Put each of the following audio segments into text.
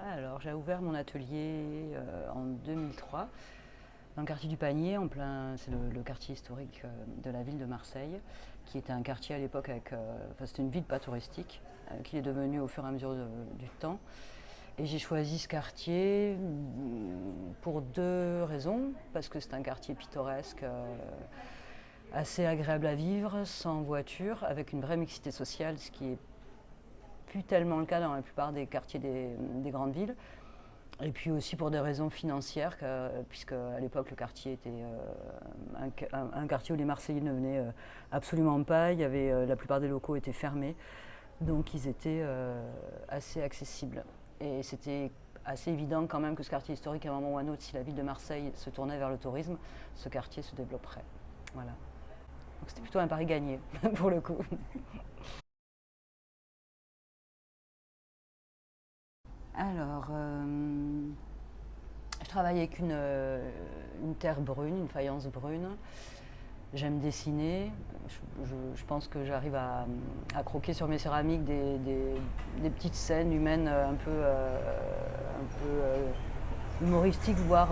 Alors, j'ai ouvert mon atelier en 2003 dans le quartier du Panier, c'est le quartier historique de la ville de Marseille, qui était un quartier à l'époque c'était une ville pas touristique, qui est devenue au fur et à mesure du temps. Et j'ai choisi ce quartier pour deux raisons, parce que c'est un quartier pittoresque, assez agréable à vivre, sans voiture, avec une vraie mixité sociale, ce qui est plus tellement le cas dans la plupart des quartiers des grandes villes. Et puis aussi pour des raisons financières, puisque à l'époque le quartier était un quartier où les Marseillais ne venaient absolument pas. La plupart des locaux étaient fermés, donc ils étaient assez accessibles. Et c'était assez évident quand même que ce quartier historique, à un moment ou à un autre, si la ville de Marseille se tournait vers le tourisme, ce quartier se développerait. Voilà. Donc c'était plutôt un pari gagné pour le coup. Alors, je travaille avec une terre brune, une faïence brune. J'aime dessiner. Je pense que j'arrive à croquer sur mes céramiques des petites scènes humaines un peu humoristiques, voire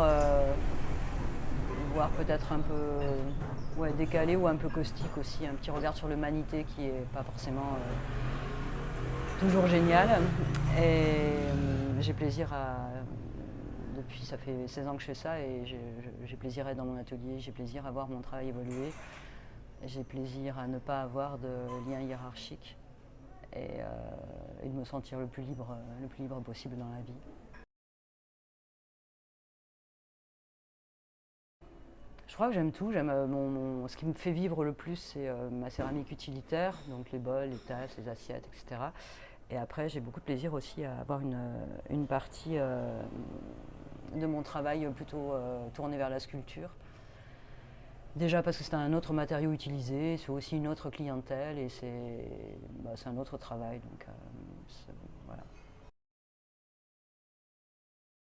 peut-être un peu décalées ou un peu caustiques aussi. Un petit regard sur l'humanité qui n'est pas forcément toujours génial. Et j'ai plaisir à. Depuis, ça fait 16 ans que je fais ça et j'ai plaisir à être dans mon atelier, j'ai plaisir à voir mon travail évoluer, j'ai plaisir à ne pas avoir de lien hiérarchique et de me sentir le plus libre possible dans la vie. Je crois que j'aime tout. Ce qui me fait vivre le plus, c'est ma céramique utilitaire, donc les bols, les tasses, les assiettes, etc. Et après, j'ai beaucoup de plaisir aussi à avoir une partie de mon travail plutôt tournée vers la sculpture. Déjà parce que c'est un autre matériau utilisé, c'est aussi une autre clientèle et c'est un autre travail. Donc